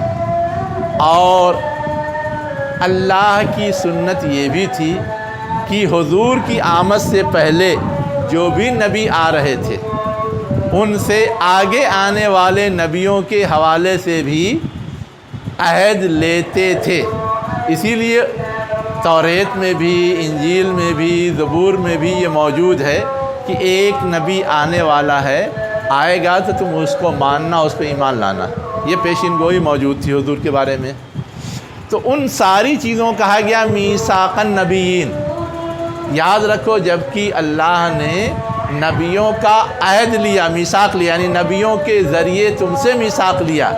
اور اللہ کی سنت یہ بھی تھی کہ حضور کی آمد سے پہلے جو بھی نبی آ رہے تھے ان سے آگے آنے والے نبیوں کے حوالے سے بھی عہد لیتے تھے۔ اسی لیے توریت میں بھی، انجیل میں بھی، زبور میں بھی یہ موجود ہے کہ ایک نبی آنے والا ہے، آئے گا تو تم اس کو ماننا، اس پہ ایمان لانا۔ یہ پیشین گوئی موجود تھی حضور کے بارے میں۔ تو ان ساری چیزوں کہا گیا میثاق النبیین۔ یاد رکھو جب کہ اللہ نے نبیوں کا عہد لیا، میثاق لیا، یعنی نبیوں کے ذریعے تم سے میثاق لیا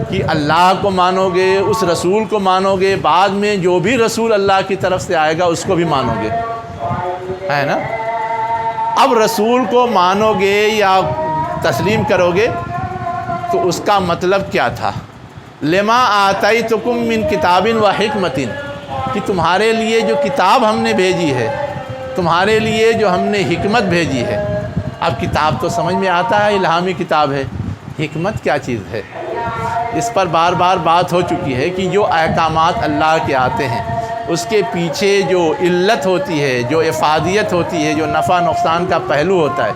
کہ اللہ کو مانو گے، اس رسول کو مانو گے، بعد میں جو بھی رسول اللہ کی طرف سے آئے گا اس کو بھی مانو گے، ہے نا؟ اب رسول کو مانو گے یا تسلیم کرو گے تو اس کا مطلب کیا تھا؟ لما آتیتکم من کتاب و حکمت، کہ تمہارے لیے جو کتاب ہم نے بھیجی ہے، تمہارے لیے جو ہم نے حکمت بھیجی ہے۔ اب کتاب تو سمجھ میں آتا ہے الہامی کتاب ہے، حکمت کیا چیز ہے؟ اس پر بار بار بات ہو چکی ہے کہ جو احکامات اللہ کے آتے ہیں اس کے پیچھے جو علت ہوتی ہے، جو افادیت ہوتی ہے، جو نفع نقصان کا پہلو ہوتا ہے،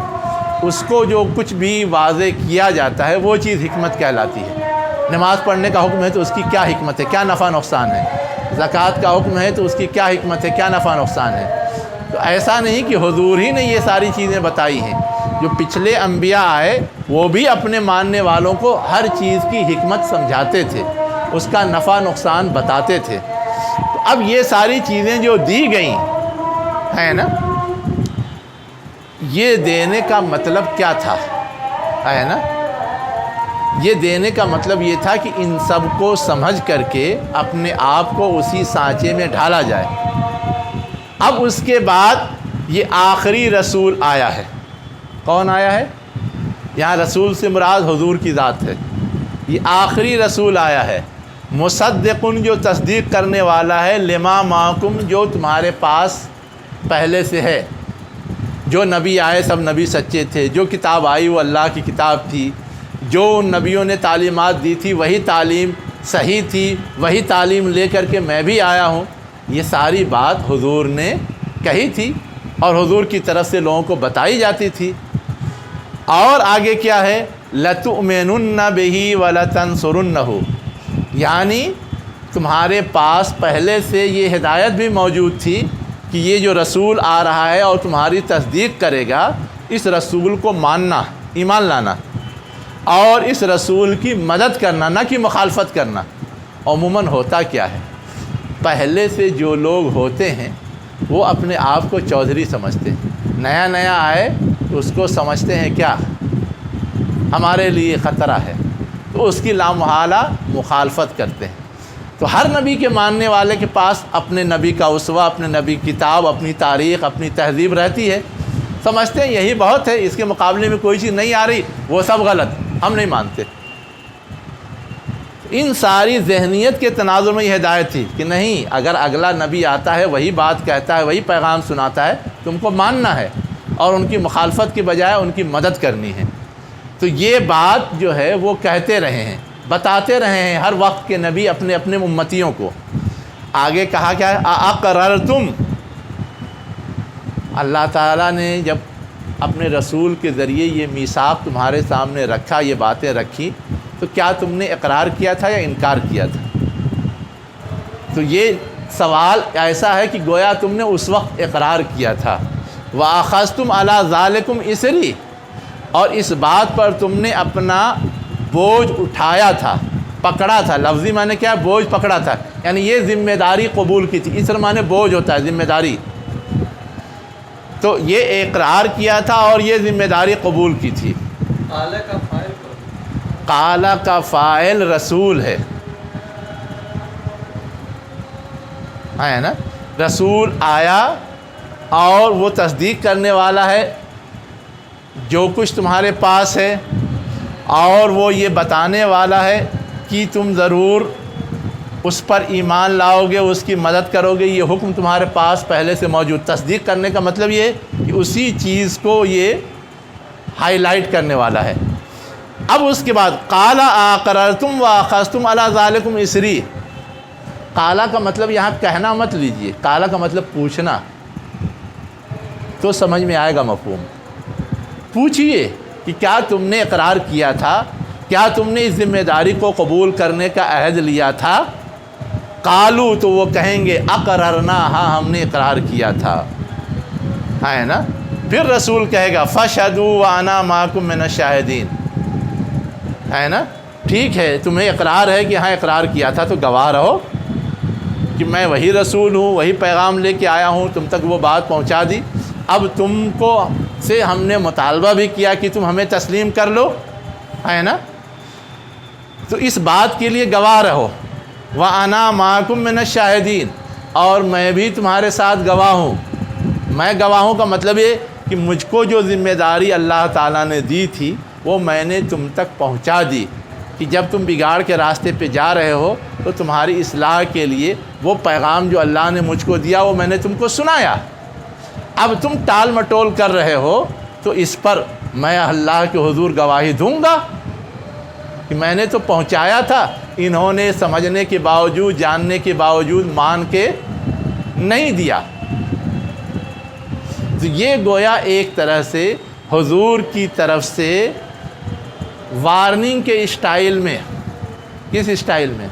اس کو جو کچھ بھی واضح کیا جاتا ہے وہ چیز حکمت کہلاتی ہے۔ نماز پڑھنے کا حکم ہے تو اس کی کیا حکمت ہے، کیا نفع نقصان ہے؟ زکوٰۃ کا حکم ہے تو اس کی کیا حکمت ہے، کیا نفع نقصان ہے؟ تو ایسا نہیں کہ حضور ہی نے یہ ساری چیزیں بتائی ہیں، جو پچھلے انبیاء آئے وہ بھی اپنے ماننے والوں کو ہر چیز کی حکمت سمجھاتے تھے، اس کا نفع نقصان بتاتے تھے۔ تو اب یہ ساری چیزیں جو دی گئیں ہیں نا، یہ دینے کا مطلب کیا تھا، ہے نا؟ یہ دینے کا مطلب یہ تھا کہ ان سب کو سمجھ کر کے اپنے آپ کو اسی سانچے میں ڈھالا جائے۔ اب اس کے بعد یہ آخری رسول آیا ہے۔ کون آیا ہے؟ یہاں رسول سے مراد حضور کی ذات ہے۔ یہ آخری رسول آیا ہے، مصدقن، جو تصدیق کرنے والا ہے، لما معکم، جو تمہارے پاس پہلے سے ہے۔ جو نبی آئے سب نبی سچے تھے، جو کتاب آئی وہ اللہ کی کتاب تھی، جو نبیوں نے تعلیمات دی تھی وہی تعلیم صحیح تھی، وہی تعلیم لے کر کے میں بھی آیا ہوں۔ یہ ساری بات حضور نے کہی تھی اور حضور کی طرف سے لوگوں کو بتائی جاتی تھی۔ اور آگے کیا ہے؟ لَتُؤْمِنُنَّ بِهِ وَلَتَنْصُرُنَّهُ، یعنی تمہارے پاس پہلے سے یہ ہدایت بھی موجود تھی کہ یہ جو رسول آ رہا ہے اور تمہاری تصدیق کرے گا، اس رسول کو ماننا، ایمان لانا۔ اور اس رسول کی مدد کرنا، نہ کہ مخالفت کرنا۔ عموماً ہوتا کیا ہے، پہلے سے جو لوگ ہوتے ہیں وہ اپنے آپ کو چودھری سمجھتے ہیں، نیا نیا آئے تو اس کو سمجھتے ہیں کیا ہمارے لیے خطرہ ہے، تو اس کی لامحالہ مخالفت کرتے ہیں۔ تو ہر نبی کے ماننے والے کے پاس اپنے نبی کا اسوہ، اپنے نبی کی کتاب، اپنی تاریخ، اپنی تہذیب رہتی ہے، سمجھتے ہیں یہی بہت ہے، اس کے مقابلے میں کوئی چیز نہیں آ رہی، وہ سب غلط، ہم نہیں مانتے۔ ان ساری ذہنیت کے تناظر میں یہ ہدایت تھی کہ نہیں، اگر اگلا نبی آتا ہے، وہی بات کہتا ہے، وہی پیغام سناتا ہے، تم کو ماننا ہے اور ان کی مخالفت کی بجائے ان کی مدد کرنی ہے۔ تو یہ بات جو ہے وہ کہتے رہے ہیں، بتاتے رہے ہیں ہر وقت کے نبی اپنے اپنے امتیوں کو۔ آگے کہا کیا ہے، اقررتم، اللہ تعالیٰ نے جب اپنے رسول کے ذریعے یہ میثاق تمہارے سامنے رکھا، یہ باتیں رکھی، تو کیا تم نے اقرار کیا تھا یا انکار کیا تھا؟ تو یہ سوال ایسا ہے کہ گویا تم نے اس وقت اقرار کیا تھا۔ وَأَخَذْتُمْ عَلَىٰ ذَلِكُمْ إِصْرِي، اور اس بات پر تم نے اپنا بوجھ اٹھایا تھا، پکڑا تھا۔ لفظی معنی کیا ہے، بوجھ پکڑا تھا، یعنی یہ ذمہ داری قبول کی تھی۔ اسر معنی بوجھ ہوتا ہے، ذمہ داری۔ تو یہ اقرار کیا تھا اور یہ ذمہ داری قبول کی تھی۔ قال کا فاعل کون؟ قال کا فاعل رسول ہے نا، رسول آیا اور وہ تصدیق کرنے والا ہے جو کچھ تمہارے پاس ہے، اور وہ یہ بتانے والا ہے کہ تم ضرور اس پر ایمان لاؤ گے، اس کی مدد کرو گے، یہ حکم تمہارے پاس پہلے سے موجود۔ تصدیق کرنے کا مطلب یہ کہ اسی چیز کو یہ ہائی لائٹ کرنے والا ہے۔ اب اس کے بعد قال اقررتم واخذتم علی ذلکم اصری، قال کا مطلب یہاں کہنا مت لیجئے، قال کا مطلب پوچھنا، تو سمجھ میں آئے گا مفہوم۔ پوچھئے کہ کیا تم نے اقرار کیا تھا، کیا تم نے اس ذمہ داری کو قبول کرنے کا عہد لیا تھا؟ قالو، تو وہ کہیں گے اقررنا، ہاں ہم نے اقرار کیا تھا، ہے نا۔ پھر رسول کہے گا فشہدوا وانا معکم من الشاہدین، ہے نا، ٹھیک ہے تمہیں اقرار ہے کہ ہاں اقرار کیا تھا، تو گواہ رہو کہ میں وہی رسول ہوں، وہی پیغام لے کے آیا ہوں، تم تک وہ بات پہنچا دی۔ اب تم کو سے ہم نے مطالبہ بھی کیا کہ تم ہمیں تسلیم کر لو، ہے نا، تو اس بات کے لیے گواہ رہو۔ وَأَنَا مَعَكُمْ مِنَ الشَّاهِدِينَ، اور میں بھی تمہارے ساتھ گواہ ہوں۔ میں گواہ ہوں کا مطلب یہ کہ مجھ کو جو ذمہ داری اللہ تعالیٰ نے دی تھی وہ میں نے تم تک پہنچا دی، کہ جب تم بگاڑ کے راستے پہ جا رہے ہو تو تمہاری اصلاح کے لیے وہ پیغام جو اللہ نے مجھ کو دیا وہ میں نے تم کو سنایا۔ اب تم ٹال مٹول کر رہے ہو تو اس پر میں اللہ کے حضور گواہی دوں گا کہ میں نے تو پہنچایا تھا، انہوں نے سمجھنے کے باوجود، جاننے کے باوجود مان کے نہیں دیا۔ تو یہ گویا ایک طرح سے حضور کی طرف سے وارننگ کے اسٹائل میں، کس اسٹائل میں؟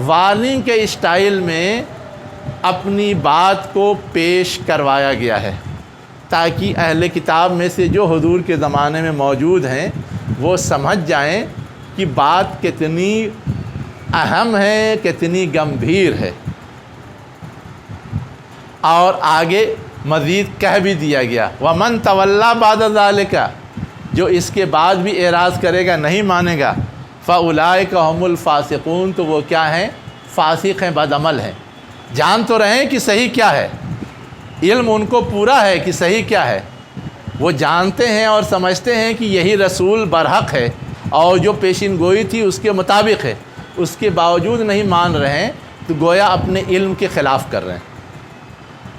وارننگ کے اسٹائل میں اپنی بات کو پیش کروایا گیا ہے، تاکہ اہل کتاب میں سے جو حضور کے زمانے میں موجود ہیں وہ سمجھ جائیں کہ بات کتنی اہم ہے، کتنی گمبھیر ہے۔ اور آگے مزید کہہ بھی دیا گیا وَمَن تَوَلَّى بَعْدَ ذَلِكَ، جو اس کے بعد بھی اعراض کرے گا، نہیں مانے گا، فَأُولَئِكَ هُمُ الْفَاسِقُونَ، تو وہ کیا ہیں؟ فاسق ہیں، بدعمل ہیں۔ جان تو رہے ہیں کہ صحیح کیا ہے، علم ان کو پورا ہے کہ صحیح کیا ہے، وہ جانتے ہیں اور سمجھتے ہیں کہ یہی رسول برحق ہے اور جو پیشین گوئی تھی اس کے مطابق ہے، اس کے باوجود نہیں مان رہے ہیں، تو گویا اپنے علم کے خلاف کر رہے ہیں،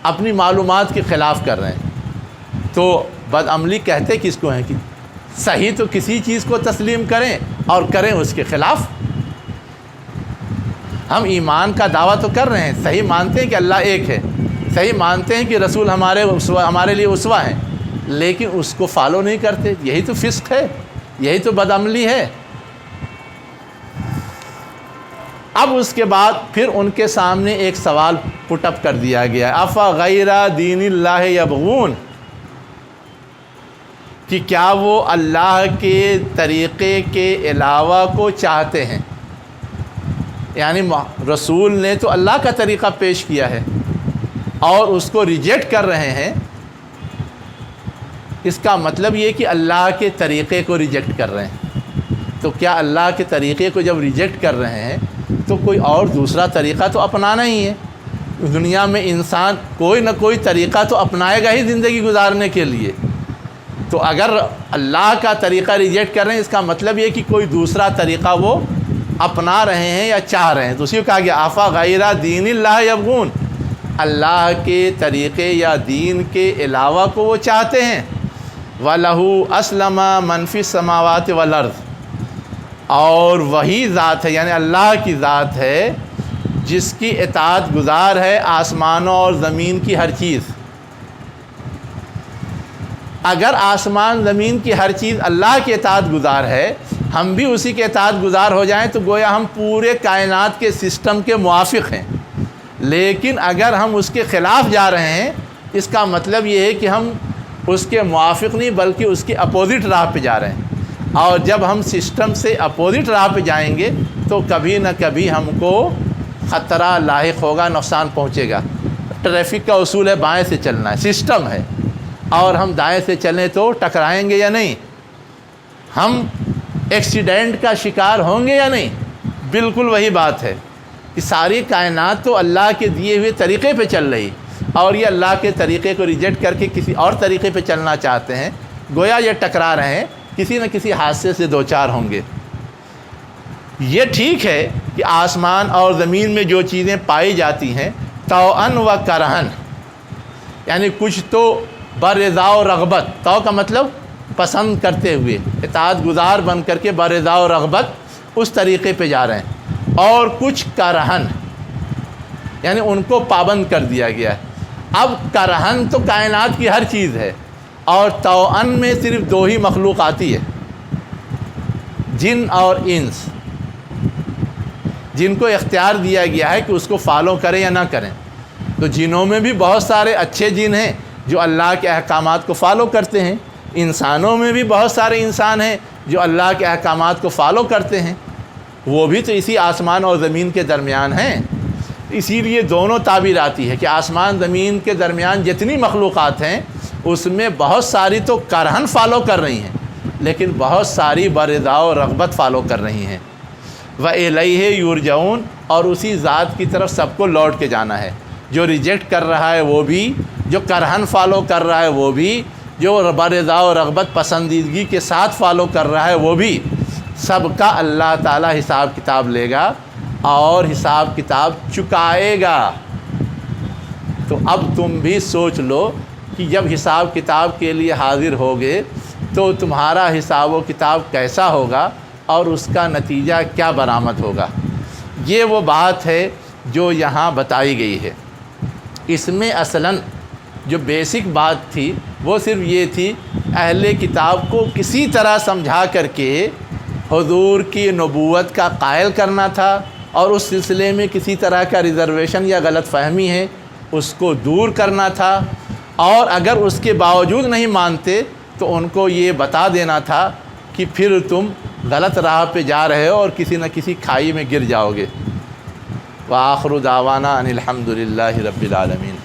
اپنی معلومات کے خلاف کر رہے ہیں۔ تو بدعملی کہتے کس کو ہیں کہ صحیح تو کسی چیز کو تسلیم کریں اور کریں اس کے خلاف۔ ہم ایمان کا دعویٰ تو کر رہے ہیں، صحیح مانتے ہیں کہ اللہ ایک ہے، صحیح مانتے ہیں کہ رسول ہمارے لیے اسوہ ہیں، لیکن اس کو فالو نہیں کرتے، یہی تو فسق ہے، یہی تو بدعملی ہے۔ اب اس کے بعد پھر ان کے سامنے ایک سوال پٹ اپ کر دیا گیا، افغیر دین اللہ یبغون، کہ کیا وہ اللہ کے طریقے کے علاوہ کو چاہتے ہیں؟ یعنی رسول نے تو اللہ کا طریقہ پیش کیا ہے اور اس کو ریجیکٹ کر رہے ہیں، اس کا مطلب یہ کہ اللہ کے طریقے کو ریجیکٹ کر رہے ہیں۔ تو کیا اللہ کے طریقے کو جب ریجیکٹ کر رہے ہیں تو کوئی اور دوسرا طریقہ تو اپنانا ہی ہے۔ دنیا میں انسان کوئی نہ کوئی طریقہ تو اپنائے گا ہی زندگی گزارنے کے لیے۔ تو اگر اللہ کا طریقہ ریجیکٹ کر رہے ہیں، اس کا مطلب یہ کہ کوئی دوسرا طریقہ وہ اپنا رہے ہیں یا چاہ رہے ہیں۔ تو اسی کو کہا گیا آفا غیرہ دین اللہ یبغون، اللہ کے طریقے یا دین کے علاوہ کو وہ چاہتے ہیں۔ وَلَهُ أَسْلَمَ مَنْ فِي السَّمَاوَاتِ وَالْأَرْضِ، اور وہی ذات ہے، یعنی اللہ کی ذات ہے جس کی اطاعت گزار ہے آسمانوں اور زمین کی ہر چیز۔ اگر آسمان زمین کی ہر چیز اللہ کی اطاعت گزار ہے، ہم بھی اسی کے اطاعت گزار ہو جائیں تو گویا ہم پورے کائنات کے سسٹم کے موافق ہیں۔ لیکن اگر ہم اس کے خلاف جا رہے ہیں، اس کا مطلب یہ ہے کہ ہم اس کے موافق نہیں بلکہ اس کے اپوزٹ راہ پہ جا رہے ہیں۔ اور جب ہم سسٹم سے اپوزٹ راہ پہ جائیں گے تو کبھی نہ کبھی ہم کو خطرہ لاحق ہوگا، نقصان پہنچے گا۔ ٹریفک کا اصول ہے بائیں سے چلنا ہے، سسٹم ہے، اور ہم دائیں سے چلیں تو ٹکرائیں گے یا نہیں؟ ہم ایکسیڈنٹ کا شکار ہوں گے یا نہیں؟ بالکل وہی بات ہے کہ ساری کائنات تو اللہ کے دیے ہوئے طریقے پہ چل رہی، اور یہ اللہ کے طریقے کو ریجیکٹ کر کے کسی اور طریقے پہ چلنا چاہتے ہیں، گویا یہ ٹکرا رہے ہیں، کسی نہ کسی حادثے سے دوچار ہوں گے۔ یہ ٹھیک ہے کہ آسمان اور زمین میں جو چیزیں پائی جاتی ہیں طوعاً و کرہن، یعنی کچھ تو برضا و رغبت، تو کا مطلب پسند کرتے ہوئے، اطاعت گزار بن کر کے برضا و رغبت اس طریقے پہ جا رہے ہیں، اور کچھ کرہن یعنی ان کو پابند کر دیا گیا ہے۔ اب کرہن تو کائنات کی ہر چیز ہے، اور طوعاً میں صرف دو ہی مخلوق آتی ہے، جن اور انس، جن کو اختیار دیا گیا ہے کہ اس کو فالو کریں یا نہ کریں۔ تو جنوں میں بھی بہت سارے اچھے جن ہیں جو اللہ کے احکامات کو فالو کرتے ہیں، انسانوں میں بھی بہت سارے انسان ہیں جو اللہ کے احکامات کو فالو کرتے ہیں، وہ بھی تو اسی آسمان اور زمین کے درمیان ہیں۔ اسی لیے دونوں تعبیر آتی ہے کہ آسمان زمین کے درمیان جتنی مخلوقات ہیں اس میں بہت ساری تو کرہن فالو کر رہی ہیں، لیکن بہت ساری برضا و رغبت فالو کر رہی ہیں۔ وَإِلَيْهِ يُرْجَعُونَ، اور اسی ذات کی طرف سب کو لوٹ کے جانا ہے۔ جو ریجیکٹ کر رہا ہے وہ بھی، جو کرہن فالو کر رہا ہے وہ بھی، جو برضا و رغبت پسندیدگی کے ساتھ فالو کر رہا ہے وہ بھی، سب کا اللہ تعالیٰ حساب کتاب لے گا اور حساب کتاب چکائے گا۔ تو اب تم بھی سوچ لو کہ جب حساب کتاب کے لیے حاضر ہوگے تو تمہارا حساب و کتاب کیسا ہوگا اور اس کا نتیجہ کیا برآمد ہوگا۔ یہ وہ بات ہے جو یہاں بتائی گئی ہے۔ اس میں اصلاً جو بیسک بات تھی وہ صرف یہ تھی، اہل کتاب کو کسی طرح سمجھا کر کے حضور کی نبوت کا قائل کرنا تھا، اور اس سلسلے میں کسی طرح کا ریزرویشن یا غلط فہمی ہے اس کو دور کرنا تھا، اور اگر اس کے باوجود نہیں مانتے تو ان کو یہ بتا دینا تھا کہ پھر تم غلط راہ پہ جا رہے ہو اور کسی نہ کسی کھائی میں گر جاؤ گے۔ وآخر دعوانا ان الحمد للہ رب العالمین۔